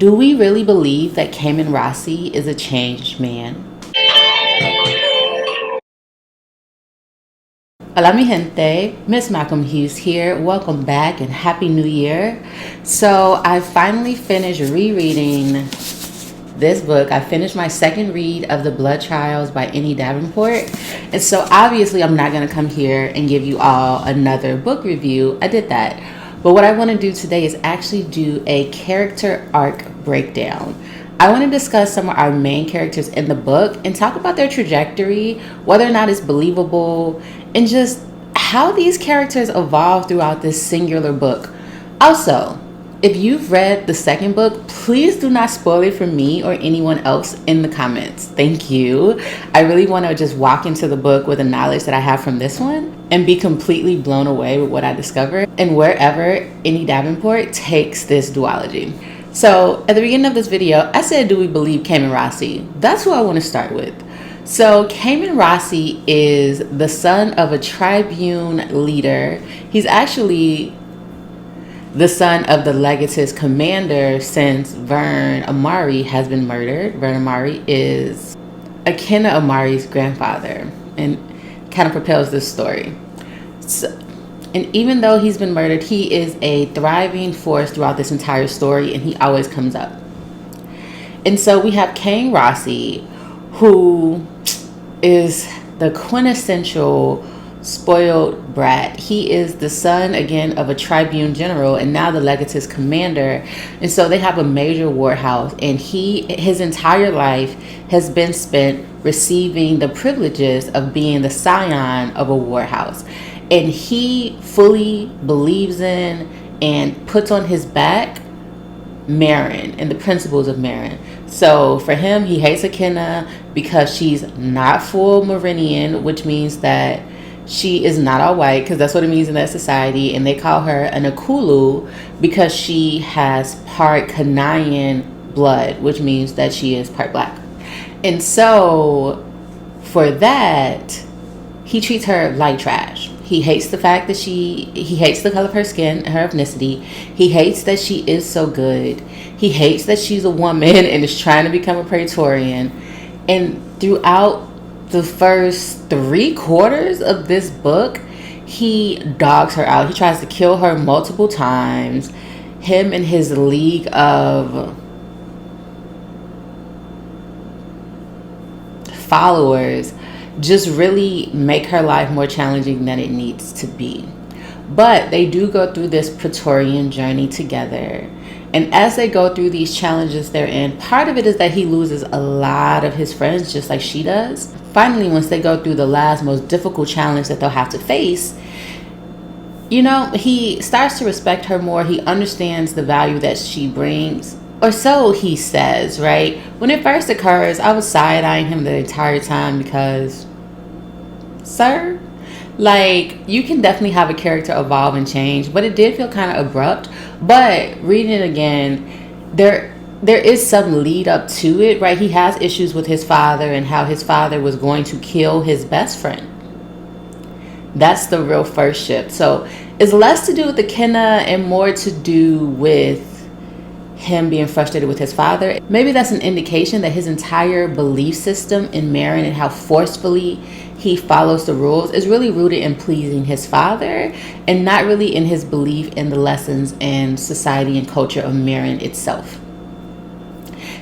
Do we really believe that Cayman Rossi is a changed man? Hola mi gente, MsMalcolmHughes here. Welcome back and Happy New Year. So I finally finished rereading this book. I finished my second read of The Blood Trials by Davenport. And so obviously I'm not going to come here and give you all another book review. I did that. But what I want to do today is actually do a character arc breakdown. I want to discuss some of our main characters in the book and talk about their trajectory, whether or not it's believable, and just how these characters evolve throughout this singular book. Also, if you've read the second book, please do not spoil it for me or anyone else in the comments. Thank you. I really want to just walk into the book with the knowledge that I have from this one and be completely blown away with what I discover and wherever Davenport takes this duology. So at the beginning of this video, I said, do we believe Cayman Rossi? That's who I want to start with. So Cayman Rossi is the son of a tribune leader. He's actually the son of the Legatus commander since Vern Amari has been murdered. Vern Amari is Akinna Amari's grandfather and kind of propels this story. And even though he's been murdered, he is a thriving force throughout this entire story, and he always comes up. And so we have Cayman Rossi, who is the quintessential spoiled brat. He is the son, again, of a tribune general and now the Legatus commander. And so they have a major warhouse, and his entire life has been spent receiving the privileges of being the scion of a warhouse. And he fully believes in and puts on his back Marin and the principles of Marin. So for him, he hates Akinna because she's not full Marinian, which means that she is not all white, because that's what it means in that society. And they call her an Akulu because she has part Canaan blood, which means that she is part black. And so for that, he treats her like trash. He hates the fact that he hates the color of her skin, her ethnicity. He hates that she is so good. He hates that she's a woman and is trying to become a Praetorian. And throughout the first 3/4 of this book, he dogs her out. He tries to kill her multiple times. Him and his league of followers just really make her life more challenging than it needs to be. But they do go through this Praetorian journey together. And as they go through these challenges they're in, part of it is that he loses a lot of his friends, just like she does. Finally, once they go through the last, most difficult challenge that they'll have to face, he starts to respect her more. He understands the value that she brings. Or so he says, right? When it first occurs, I was side-eyeing him the entire time because, sir, you can definitely have a character evolve and change, but it did feel kind of abrupt. But reading it again, there is some lead up to it, right? He has issues with his father and how his father was going to kill his best friend. That's the real first shift. So it's less to do with Akinna and more to do with him being frustrated with his father. Maybe that's an indication that his entire belief system in Marin and how forcefully he follows the rules is really rooted in pleasing his father and not really in his belief in the lessons and society and culture of Marin itself.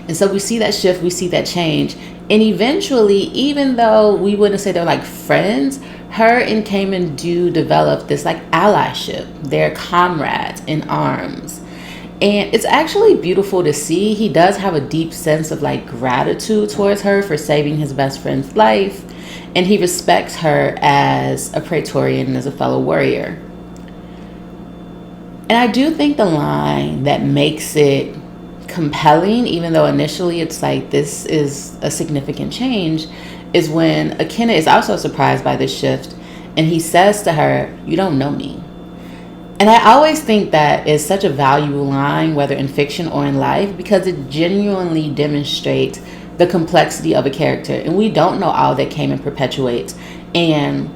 And so we see that shift, we see that change. And eventually, even though we wouldn't say they're like friends, her and Cayman do develop this allyship. They're comrades in arms. And it's actually beautiful to see. He does have a deep sense of gratitude towards her for saving his best friend's life. And he respects her as a Praetorian and as a fellow warrior. And I do think the line that makes it compelling, even though initially it's this is a significant change, is when Akinna is also surprised by this shift. And he says to her, "You don't know me." And I always think that is such a valuable line, whether in fiction or in life, because it genuinely demonstrates the complexity of a character. And we don't know all that Cayman perpetuates. And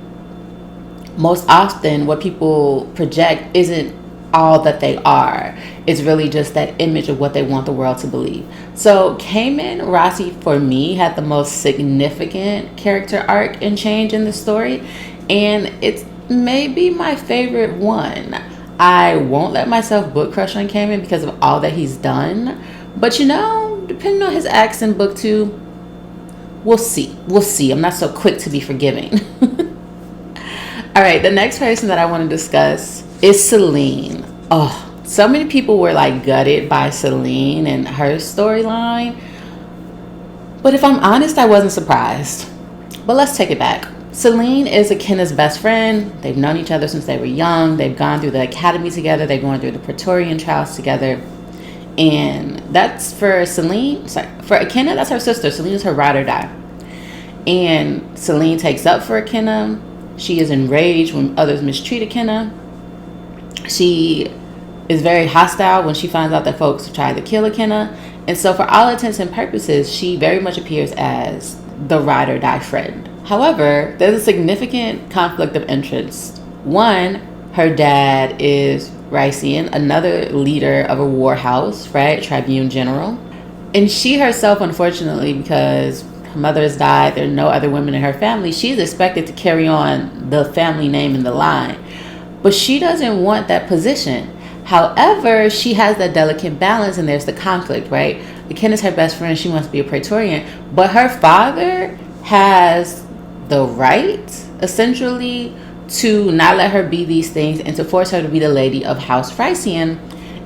most often what people project isn't all that they are. It's really just that image of what they want the world to believe. So Cayman Rossi, for me, had the most significant character arc and change in the story, and it's maybe my favorite one. I won't let myself book crush on Cayman because of all that he's done, but depending on his acts in book 2, we'll see. I'm not so quick to be forgiving. All right, the next person that I want to discuss is Celine. Oh, so many people were like gutted by Celine and her storyline. But if I'm honest, I wasn't surprised. But let's take it back. Celine is Akena's best friend. They've known each other since they were young. They've gone through the academy together. They're going through the Praetorian trials together. And that's for Celine. For Akena, that's her sister. Celine is her ride or die. And Celine takes up for Akena. She is enraged when others mistreat Akena. She is very hostile when she finds out that folks tried to kill Akena. And so for all intents and purposes, she very much appears as the ride or die friend. However, there's a significant conflict of interest. One, her dad is Rician, another leader of a war house, right? Tribune General. And she herself, unfortunately, because her mother has died, there are no other women in her family, she's expected to carry on the family name and the line. But she doesn't want that position. However, she has that delicate balance, and there's the conflict, right? Akena's her best friend. She wants to be a Praetorian. But her father has the right, essentially, to not let her be these things and to force her to be the lady of House Rician,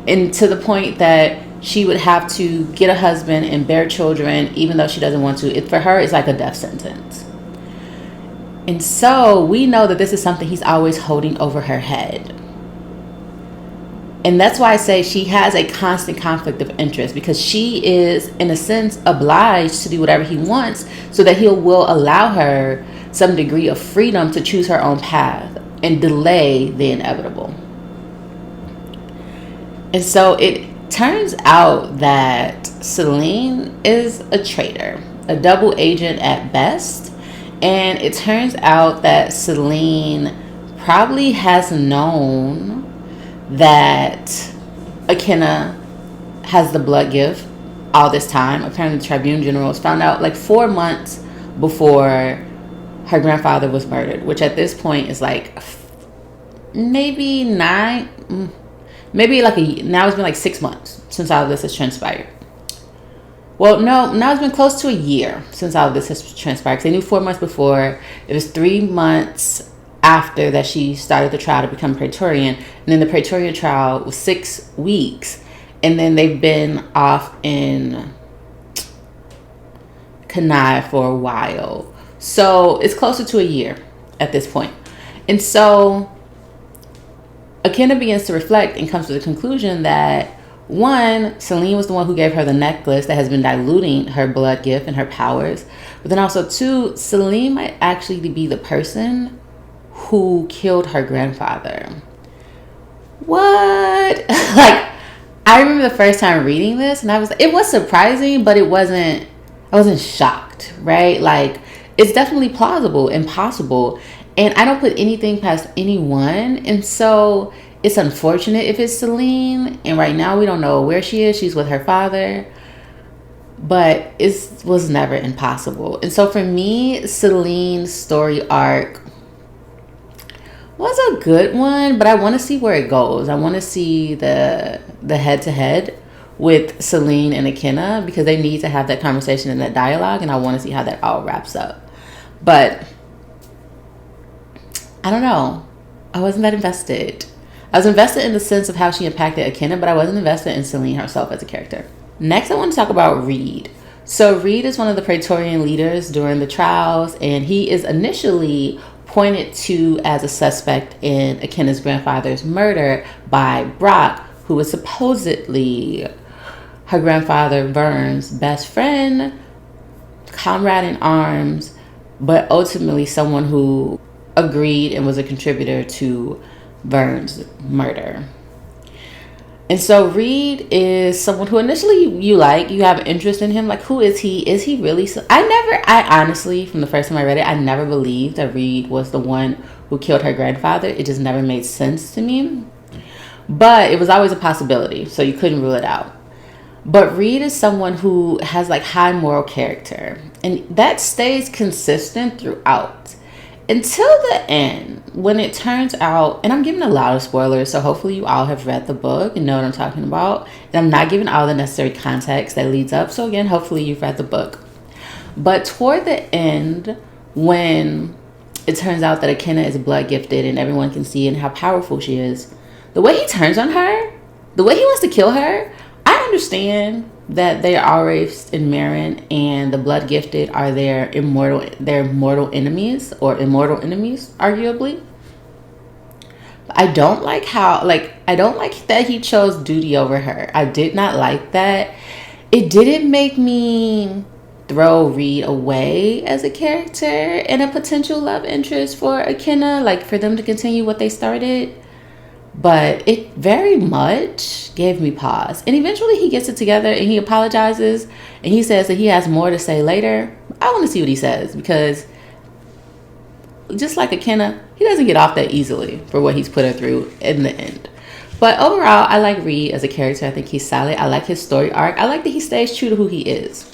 and to the point that she would have to get a husband and bear children even though she doesn't want to. For her, it's like a death sentence. And so we know that this is something he's always holding over her head. And that's why I say she has a constant conflict of interest, because she is, in a sense, obliged to do whatever he wants so that he will allow her some degree of freedom to choose her own path and delay the inevitable. And so it turns out that Celine is a traitor, a double agent at best. And it turns out that Celine probably has known that Akena has the blood gift all this time. Apparently the Tribune Generals found out like 4 months before her grandfather was murdered, which at this point is like maybe now it's been like 6 months since all of this has transpired. Well, no, now it's been close to a year since all of this has transpired. Because they knew 4 months before. It was 3 months after that she started the trial to become Praetorian. And then the Praetorian trial was 6 weeks. And then they've been off in Canal for a while. So it's closer to a year at this point. And so Akena begins to reflect and comes to the conclusion that, one, Celine was the one who gave her the necklace that has been diluting her blood gift and her powers. But then also, two, Celine might actually be the person who killed her grandfather. What? Like, I remember the first time reading this, and it was surprising, but I wasn't shocked, right? Like, it's definitely plausible and possible. And I don't put anything past anyone. And so it's unfortunate if it's Celine. And right now we don't know where she is. She's with her father. But it was never impossible. And so for me, Celine's story arc was a good one. But I want to see where it goes. I want to see the head-to-head with Celine and Akena, because they need to have that conversation and that dialogue. And I want to see how that all wraps up. But I don't know. I wasn't that invested. I was invested in the sense of how she impacted Akena, but I wasn't invested in Celine herself as a character. Next, I want to talk about Reed. So Reed is one of the Praetorian leaders during the trials, and he is initially pointed to as a suspect in Akena's grandfather's murder by Brock, who was supposedly her grandfather Vern's best friend, comrade in arms, but ultimately someone who agreed and was a contributor to Vern's murder. And so Reed is someone who initially you have an interest in him. Like, who is he? Is he really? I honestly, from the first time I read it, I never believed that Reed was the one who killed her grandfather. It just never made sense to me. But it was always a possibility, so you couldn't rule it out. But Reed is someone who has like high moral character, and that stays consistent throughout until the end, when it turns out, and I'm giving a lot of spoilers, so hopefully you all have read the book and know what I'm talking about, and I'm not giving all the necessary context that leads up. So again, hopefully you've read the book. But toward the end, when it turns out that Akenna is blood gifted and everyone can see and how powerful she is, the way he turns on her, the way he wants to kill her, I understand that they are raised in Marin and the blood gifted are their mortal enemies, arguably. But I don't like that he chose duty over her. I did not like that. It didn't make me throw Reed away as a character and a potential love interest for Akenna, like for them to continue what they started. But it very much gave me pause. And eventually he gets it together and he apologizes and he says that he has more to say later. I want to see what he says, because just like Akenna, he doesn't get off that easily for what he's put her through in the end. But overall, I like Reed as a character. I think he's solid. I like his story arc. I like that he stays true to who he is.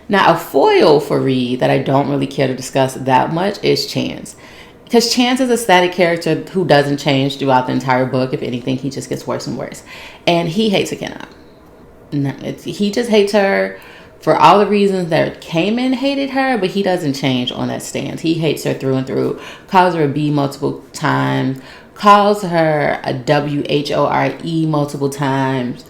Now, a foil for Reed that I don't really care to discuss that much is Chance. Because Chance is a static character who doesn't change throughout the entire book. If anything, he just gets worse and worse. And he hates Akenna. He just hates her for all the reasons that Cayman hated her, but he doesn't change on that stance. He hates her through and through, calls her a B multiple times, calls her a WHORE multiple times,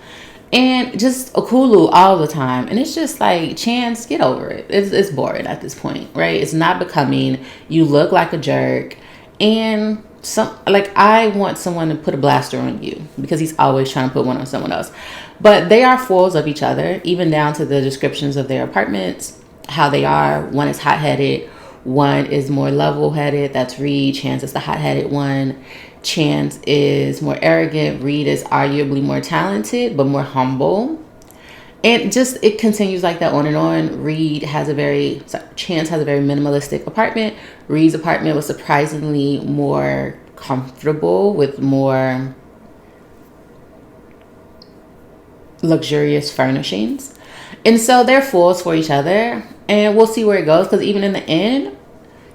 and just Okulu all the time. And it's just like, Chance, get over it. It's boring at this point, right? It's not becoming. You look like a jerk. And I want someone to put a blaster on you, because he's always trying to put one on someone else. But they are foils of each other, even down to the descriptions of their apartments, how they are. One is hot-headed. One is more level-headed. That's Reed. Chance is the hot-headed one. Chance is more arrogant. Reed is arguably more talented, but more humble. And just, it continues like that on and on. Chance has a very minimalistic apartment. Reed's apartment was surprisingly more comfortable with more luxurious furnishings. And so they're fools for each other. And we'll see where it goes, because even in the end,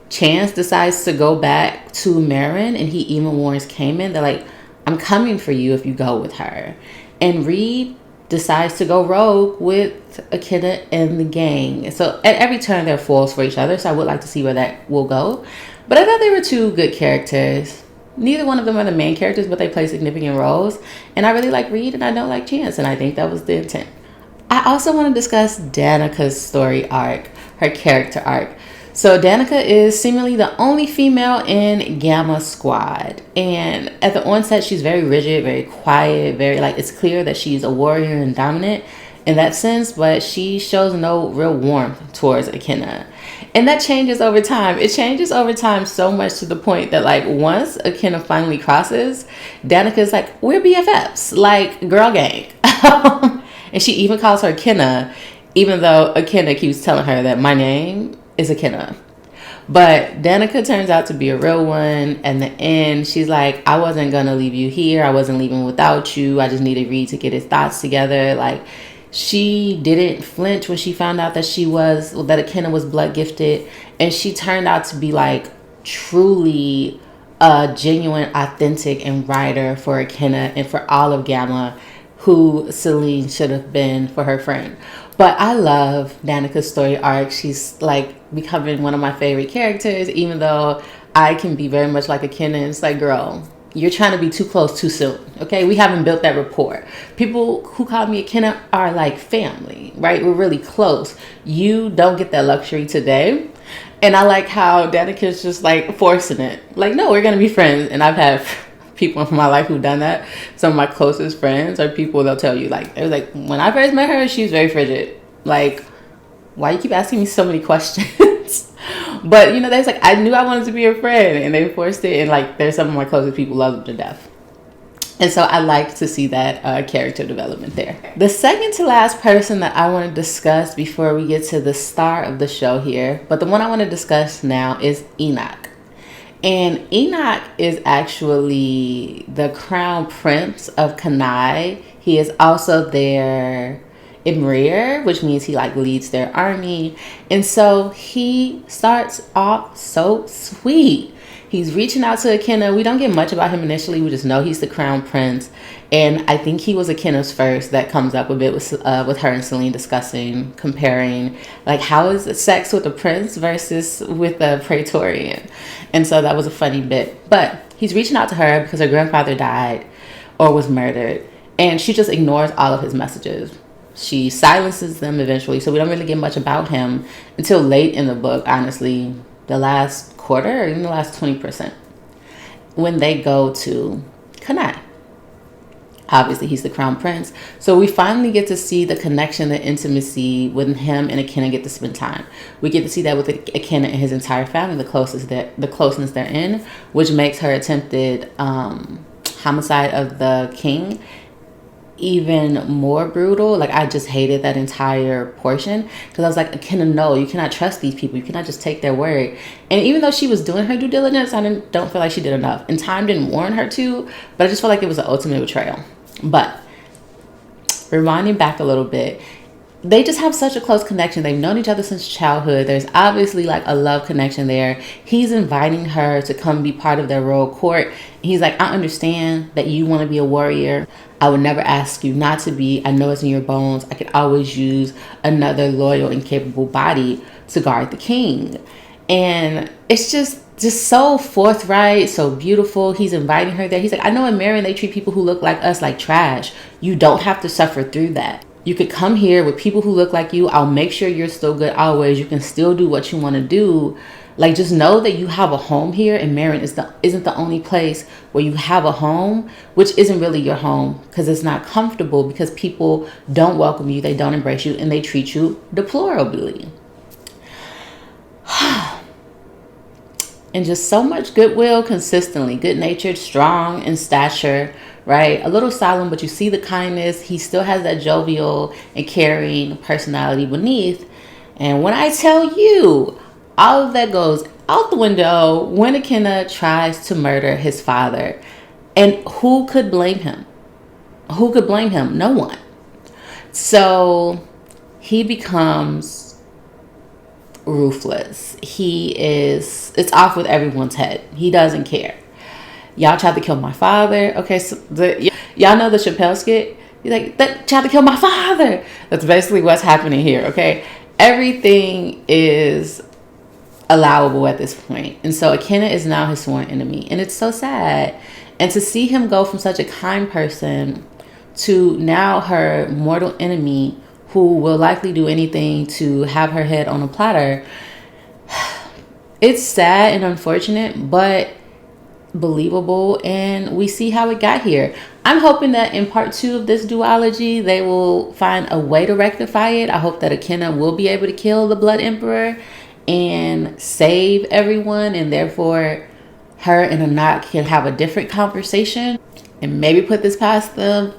Chance decides to go back to Marin, and he even warns Cayman that, like, I'm coming for you if you go with her. And Reed decides to go rogue with Akenna and the gang. So at every turn, they're foils for each other. So I would like to see where that will go. But I thought they were two good characters. Neither one of them are the main characters, but they play significant roles. And I really like Reed, and I don't like Chance. And I think that was the intent. I also want to discuss Danica's story arc, her character arc. So Danica is seemingly the only female in Gamma Squad. And at the onset, she's very rigid, very quiet, it's clear that she's a warrior and dominant in that sense, but she shows no real warmth towards Akenna. And that changes over time. It changes over time so much to the point that, like, once Akenna finally crosses, Danica's like, we're BFFs, like, girl gang. And she even calls her Akenna, even though Akenna keeps telling her that my name is Akenna. But Danica turns out to be a real one. In the end, she's like, I wasn't gonna leave you here. I wasn't leaving without you. I just needed Reed to get his thoughts together. Like, she didn't flinch when she found out that Akenna was blood gifted, and she turned out to be like truly a genuine, authentic, and rider for Akenna and for all of Gamma, who Celine should have been for her friend. But I love Danica's story arc. She's like becoming one of my favorite characters, even though I can be very much like Akenna. It's like, girl, you're trying to be too close too soon. Okay, we haven't built that rapport. People who call me Akenna are like family, right? We're really close. You don't get that luxury today. And I like how Danica's just like forcing it. Like, no, we're gonna be friends. And I've had people in my life who've done that. Some of my closest friends are people, they'll tell you, like, it was like, when I first met her, she was very frigid. Like, why you keep asking me so many questions? But, you know, there's like, I knew I wanted to be a friend, and they forced it. And like, there's some of my closest people love them to death. And so I like to see that character development there. The second to last person that I want to discuss before we get to the star of the show here, but the one I want to discuss now, is Enoch. And Enoch is actually the crown prince of Kenai. He is also their Imrir, which means he like leads their army. And so he starts off so sweet. He's reaching out to Akenna. We don't get much about him initially. We just know he's the crown prince. And I think he was Akenna's first that comes up a bit with her and Celine discussing, comparing, like, how is sex with a prince versus with a praetorian? And so that was a funny bit. But he's reaching out to her because her grandfather died or was murdered. And she just ignores all of his messages. She silences them eventually. So we don't really get much about him until late in the book, honestly. The last quarter or even the last 20%. When they go to Kenai. Obviously, he's the crown prince. So we finally get to see the connection, the intimacy when him and Akenna get to spend time. We get to see that with Akenna and his entire family, the closeness they're in, which makes her attempted homicide of the king even more brutal. Like, I just hated that entire portion because I was like, Akenna, no, you cannot trust these people. You cannot just take their word. And even though she was doing her due diligence, I don't feel like she did enough. And time didn't warn her to, but I just felt like it was the ultimate betrayal. But rewinding back a little bit, they just have such a close connection. They've known each other since childhood. There's obviously like a love connection there. He's inviting her to come be part of their royal court. He's like, I understand that you want to be a warrior. I would never ask you not to be. I know it's in your bones. I could always use another loyal and capable body to guard the king. And it's just so forthright, so beautiful. He's inviting her there. He's like, I know in Marion they treat people who look like us like trash. You don't have to suffer through that. You could come here with people who look like you. I'll make sure you're still good always. You can still do what you want to do. Like, just know that you have a home here, and Marion isn't the only place where you have a home, which isn't really your home because it's not comfortable, because people don't welcome you, they don't embrace you, and they treat you deplorably. And just so much goodwill consistently, good-natured, strong in stature, right? A little solemn, but you see the kindness. He still has that jovial and caring personality beneath. And when I tell you, all of that goes out the window when Akenna tries to murder his father. And who could blame him? Who could blame him? No one. So he becomes ruthless. It's off with everyone's head. He doesn't care. Y'all tried to kill my father. Okay, so y'all know the Chappelle skit? He's like, that tried to kill my father. That's basically what's happening here, okay? Everything is allowable at this point. And so Akenna is now his sworn enemy. And it's so sad. And to see him go from such a kind person to now her mortal enemy, who will likely do anything to have her head on a platter. It's sad and unfortunate, but believable, and we see how it got here. I'm hoping that in part 2 of this duology, they will find a way to rectify it. I hope that Akenna will be able to kill the Blood Emperor and save everyone, and therefore her and Anak can have a different conversation and maybe put this past them.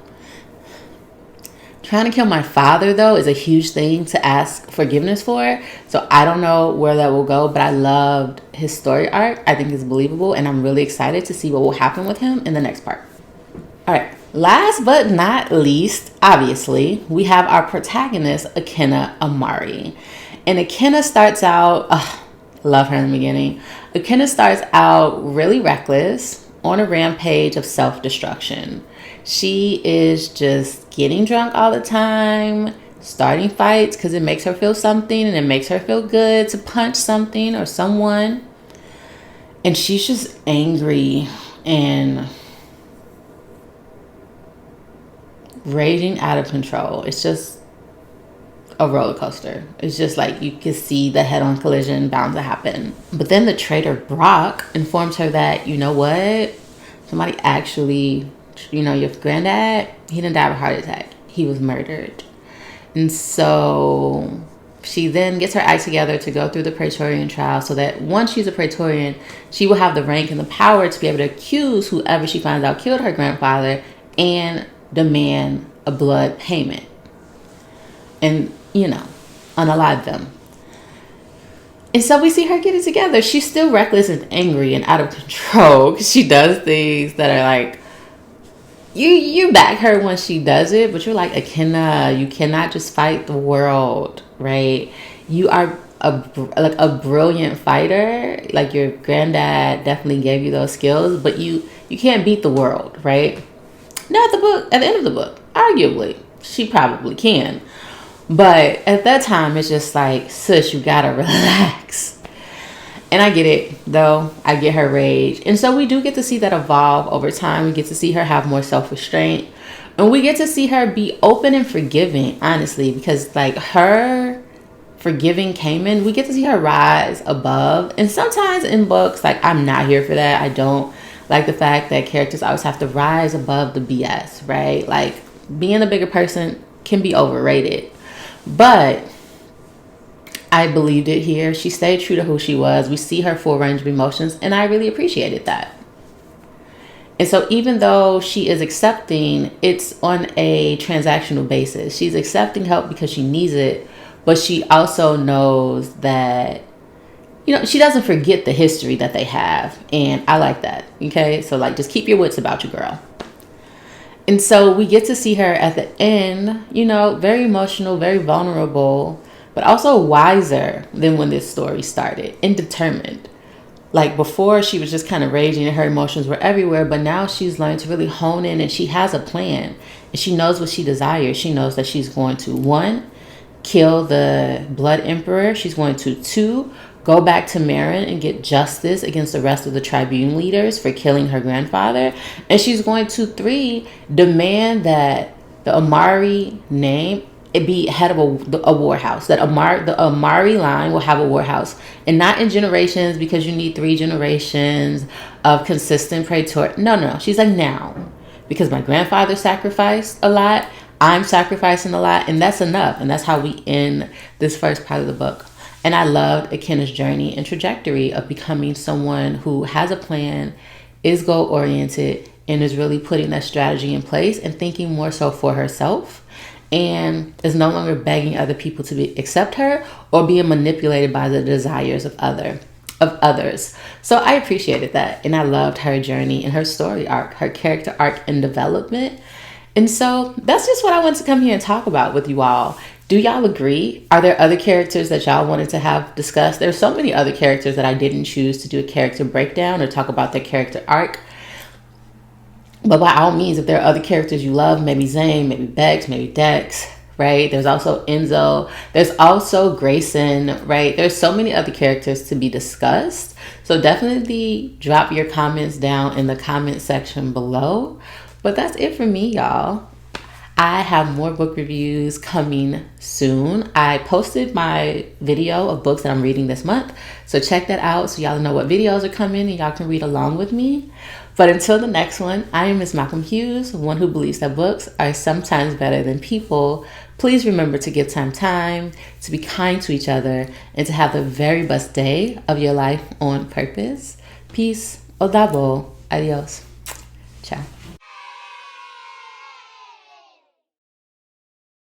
Trying to kill my father, though, is a huge thing to ask forgiveness for. So I don't know where that will go, but I loved his story arc. I think it's believable, and I'm really excited to see what will happen with him in the next part. All right. Last but not least, obviously, we have our protagonist, Akenna Amari. And Akenna starts out, love her in the beginning. Akenna starts out really reckless on a rampage of self-destruction. She is just getting drunk all the time, starting fights because it makes her feel something, and it makes her feel good to punch something or someone. And she's just angry and raging out of control. It's just a roller coaster. It's just like you can see the head-on collision bound to happen. But then the traitor Brock informs her that, you know what? Somebody actually, your granddad, he didn't die of a heart attack. He was murdered. And so she then gets her act together to go through the Praetorian trial so that once she's a Praetorian, she will have the rank and the power to be able to accuse whoever she finds out killed her grandfather and demand a blood payment and, unalive them. And so we see her get it together. She's still reckless and angry and out of control. She does things that are like, you back her when she does it, but you're like, Akenna, you cannot just fight the world, right? You are a brilliant fighter. Like your granddad definitely gave you those skills, but you can't beat the world, right? Now at the end of the book, arguably, she probably can. But at that time, it's just like, sis, you gotta relax. And I get it, though. I get her rage. And so we do get to see that evolve over time. We get to see her have more self-restraint. And we get to see her be open and forgiving, honestly. Because, like, her forgiving Cayman, we get to see her rise above. And sometimes in books, like, I'm not here for that. I don't like the fact that characters always have to rise above the BS, right? Like, being a bigger person can be overrated. But I believed it here. She stayed true to who she was. We see her full range of emotions, and I really appreciated that. And so even though she is accepting, it's on a transactional basis. She's accepting help because she needs it, but she also knows that, she doesn't forget the history that they have. And I like that. Okay. So like, just keep your wits about you, girl. And so we get to see her at the end, very emotional, very vulnerable, but also wiser than when this story started and determined. Like before, she was just kind of raging and her emotions were everywhere, but now she's learned to really hone in and she has a plan and she knows what she desires. She knows that she's going to, 1, kill the Blood Emperor. She's going to, 2, go back to Marin and get justice against the rest of the Tribune leaders for killing her grandfather. And she's going to, 3, demand that the Amari name it be head of a warhouse, that the Amari line will have a warhouse, and not in generations because you need 3 generations of consistent praetor. No. She's like, now, because my grandfather sacrificed a lot, I'm sacrificing a lot, and that's enough. And that's how we end this first part of the book. And I loved Akenna's journey and trajectory of becoming someone who has a plan, is goal-oriented, and is really putting that strategy in place and thinking more so for herself, and is no longer begging other people to accept her or being manipulated by the desires of others. So I appreciated that, and I loved her journey and her story arc, her character arc and development. And so that's just what I wanted to come here and talk about with you all. Do y'all agree? Are there other characters that y'all wanted to have discussed? There's so many other characters that I didn't choose to do a character breakdown or talk about their character arc. But by all means, if there are other characters you love, maybe Zane, maybe Bex, maybe Dex, right? There's also Enzo. There's also Grayson, right? There's so many other characters to be discussed. So definitely drop your comments down in the comment section below. But that's it for me, y'all. I have more book reviews coming soon. I posted my video of books that I'm reading this month. So check that out so y'all know what videos are coming and y'all can read along with me. But until the next one, I am MsMalcolmHughes, one who believes that books are sometimes better than people. Please remember to give time, to be kind to each other, and to have the very best day of your life on purpose. Peace. Odabo. Adios. Ciao.